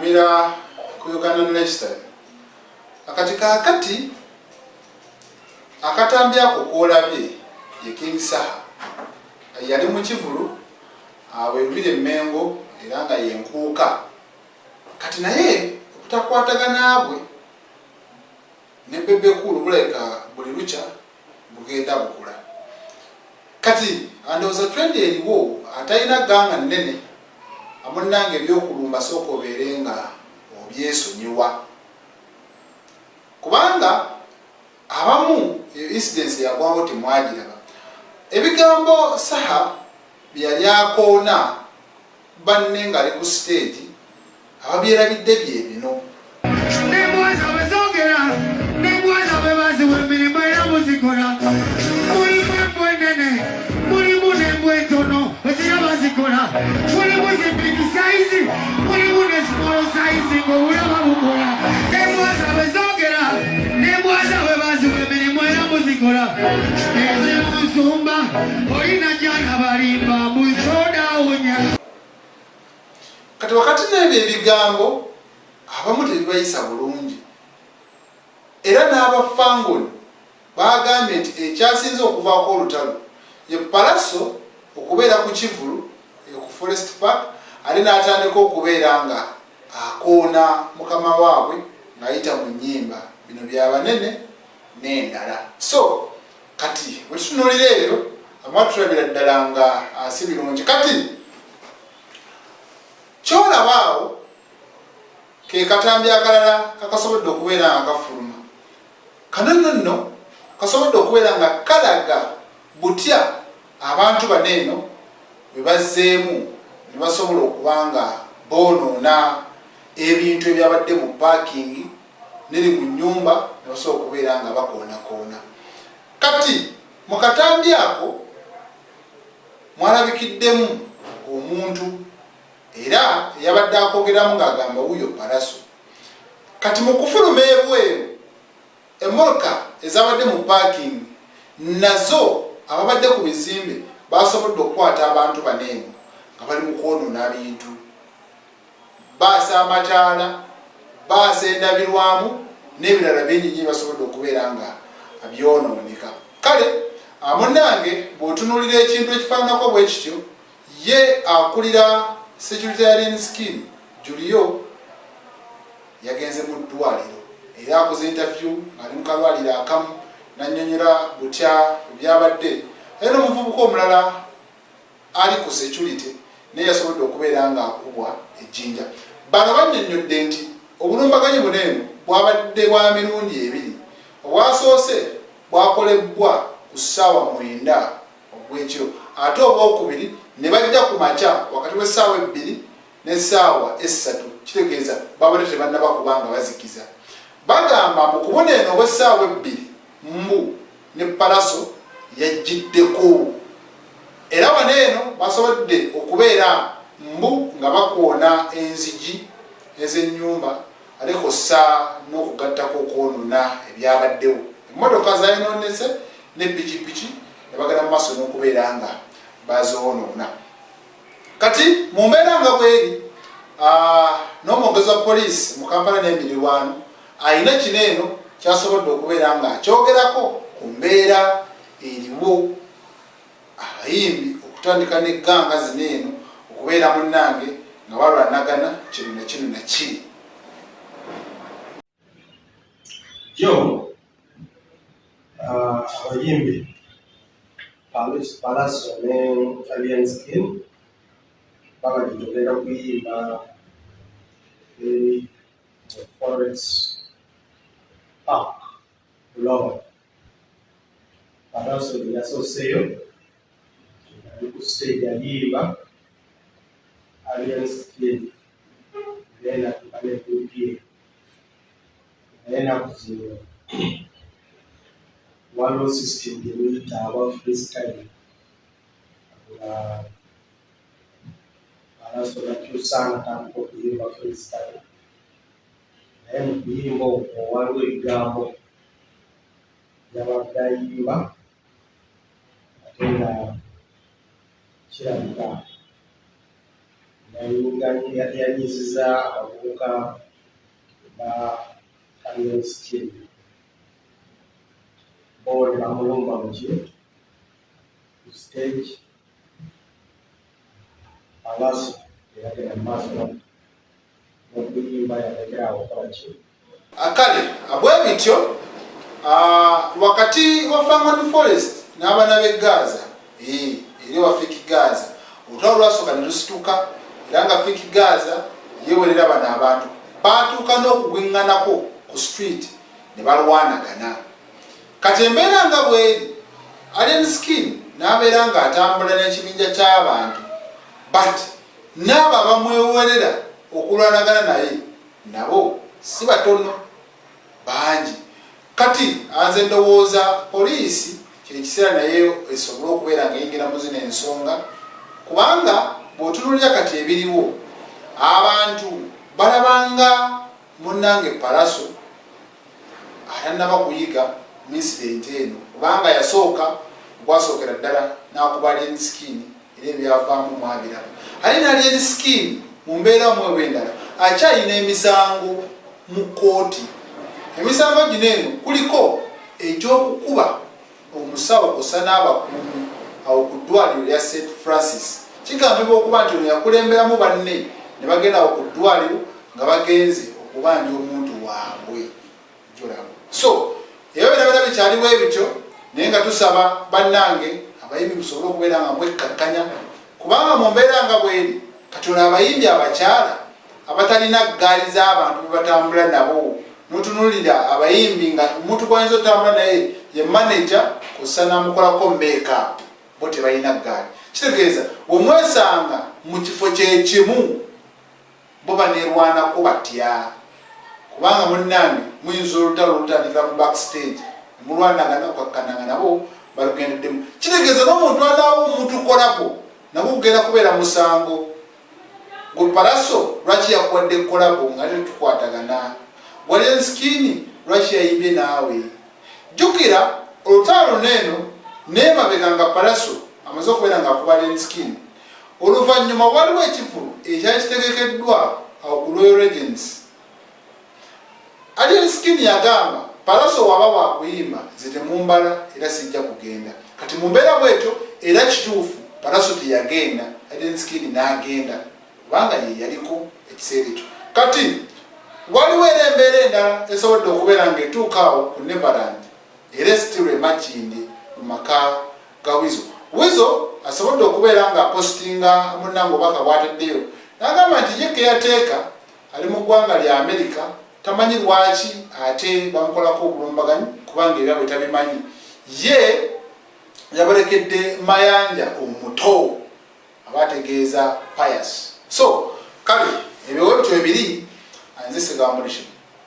nyumira ku Uganda Lifestyle. Akati kakati akatambi ako koolabye ye King Saha yali mu Kivulu awerubire Mengo era nga yenkuuka kati naye okutakwataganaabwe ne Bebe Cool buleka buli lucha bugenda bukula kati andowooza trend eriwo atalina gganga nnene amunnange ebyokulumba sooka obeere nga obyesonyiwa kubanga abamu incidence yagwawo temwagiraba ebigambo Saha byali akoona banne nga ali ku stage ababyerabidde bye bino nemwaza wezongera nemwaza bebazi w'emirimu era muzikola mulimu embwa ennene mulimu n'embwa entono ezira bazikola mulimu zi big size mulimu ne small size ng'obulaba bukola nemwaza wezongera nemwaza bebazi w'emirimu era muzikola ezimusumba olina jana balimba musodawunya kati wakati n'ebyo ebigambo abamu tebibayisa bulungi era n'abafangoni bagambye nti ekyasinze okuvaako olutalo ye Palaso okubeera ku Kivulu ku Forest Park ali n'atandika okubeera nga akoona mukama waabwe ng'ayita mu nnyimba bino byabanene n'endala so kati bwe tutunuulira ebyo amatulabira ddala nga si birungi kati kyolabaawo ke katambi akalala akasobodde okubeera nga kafuluma kano nno kasobodde okubeera nga kalaga butya abantu baneeno bwe bazzeemu ne basobola okuba nga boonoona ebintu ebyabadde mu paakingi neri mu nnyumba ne basobola okubeera nga bakoonakoona kati mu katambi ako mwalabikiddemu omuntu era yabadde akoogeramu ng'agamba wuyo Palaso kati mu kufuluma ebweru emmoloka ezabadde mu paakingi nazo ababadde ku bizimbe basobodde okukwata abantu baneeno nga bali mu kwonoona bintu baasa amataala baasa endabirwamu n'ebirala bingi basobodde okubeera nga byonooneka kale munnange bw'otunuulira ekintu ekifaananako bwe kityo ye akulira Secretarian Scheme Julio yagenze mu ddwaliro era akoze interview ali mu kalwaliro akamu nannyonnyola butya byabadde era n'omuvubuka omulala ali ku security naye yasobodde okubeera nga akubwa ejjinja bano bannyonnyodde nti obulumbaganyi buneeno bwabadde bwa mirundi ebiri obwasoose bwakolebbwa ku ssaawa 9 ogw'ekiro ate obwokubiri ne bajja ku makya wakati w'essaawa 2 n'essaawa 3 kitegeeza babadde tebannaba kubanga bazikiza bagamba mu kubona eno obw'essaawa 2 mbu ne Palaso yajjiddeko era waneeno basobodde okubeera mbu nga bakoona enzigi ez'ennyumba aleko ssa n'okugattako okwonoona ebyabaddewo emmotoka zayonoonese ne pikipiki ne bagenda mu maaso n'okubeera nga bazoonoona kati mu mbeera nga bweri n'omwogezi wa poliisi mu Kampala n'emirirwano ayina kineeno kyasobodde okubeera nga akyogerako ku mbeera eriwo abayimbi okutandika n'egganga zineeno okubeera munnange nga balwanagana kino na kino na kiri jo abayimbi Palaso ne Secretarian Scheme bagenda tugenda kuyimba eri Forest Park Buloba Palaso yasoseeyo ali ku stage ayimba Secretarian Scheme genda tukale kumpye naye kuzino waliwo system gyemuyita aba freestyle Palaso nakyusanga tambuka okuyimba freestyle naye mu kuyimba okwo waliwo ebigambo byabadde ayimba ate nga kirabika yanyiziza abavubuka ba Kaliyo Skin bo ne bamulumba mu stage Palaso yagenda mu maaso n'okuyimba yalekera awo kola ki akale abwe bityo wakati wa Farmland Forest n'abaana b'e Gaza eri wa Fiki Gaza olutalo lwasooka ne lusituka era nga Fiki Gaza yewerera bano abantu baatuuka n'okugwiŋŋanako ku street ne balwanagana kati embeera nga bweri Alien Skin n'abeera ng'atambula n'ekibinja ky'abantu but n'abo abamwewerera okulwanagana naye nabo si batono bangi kati anze ndowooza poliisi kyekiseera naye esobole okubeera ng'eyingira mu zino ensonga kubanga bw'otunuulira kati ebiriwo abantu balabanga munnange Palaso atannaba kuyiga incident eno kubanga yasooka gwasookera ddala n'akuba Alien Skin era ebyavaamu mwabiraba ate ne Alien Skin mu mbeera omwebwe endala akyalina emisango mu kooti emisango gino eno kuliko egy'okukuba omusawo kussa n'abakuumi awo ku ddwaliro lya St Francis kigambibwa okuba nti ono yakulemberamu banne ne bagenda awo ku ddwaliro nga bagenze okubanja omuntu waabwe jolamu so ebyo birabera bikyaliwo ebityo naye nga tusaba bannange abayimbi musobole okubeera nga mwekkakkanya kubanga mu mbeera nga bweri kati ono abayimbi abakyala abatalina ggaali z'abantu be batambula nabo n'otunuulira abayimbi nga omuntu gwayinza otambula naye ye manager kussa n'amukolako make-up bo tebalina ggaali kitegeeza bwemwesanga mu kifo kyekimu bo baneerwanako batya kubanga munnange muyinza olutalo olutandikira mu backstage mulwanagana kwakkananga nabo balugendeddemu kitegeeza n'omuntu alaawo omuntu kolabo nabo kugenda kubeera musango gwe Palaso lwaki yakuwadde kolabo nga tetukwatagana Alien Skin lwaki yayimbye naawe jjukira olutalo neeno neemabega nga Palaso amaze okubeera nga akuba Alien Skin oluvannyuma waliwo ekifulu ekyakitegekeddwa awo ku Royal Regency Alien Skin yagamba Palaso waba wakuyimba nze temumbala era sijja kugenda kati mu mbeera bwetyo era kituufu Palaso teyagenda Alien Skin n'agenda kubanga ye yaliko ekiseera ekyo kati waliwo era embeera endala esobodde okubeera ng'etuuka awo ku Neverland era esitiro emakindi mu maka ga Wizo asobodde okubeera nga apositinga munnange obubaka bw'ataddeyo n'agamba nti ye keyateeka ali mu ggwanga lya Amerika tamanyi lwaki ate bamukolako obulumbaganyi kubanga ebyabwe tabimanyi ye yabalekedde Mayanja omuto abategeeza Pius so kale ebyo bityo ebiri anze Segambo Leadership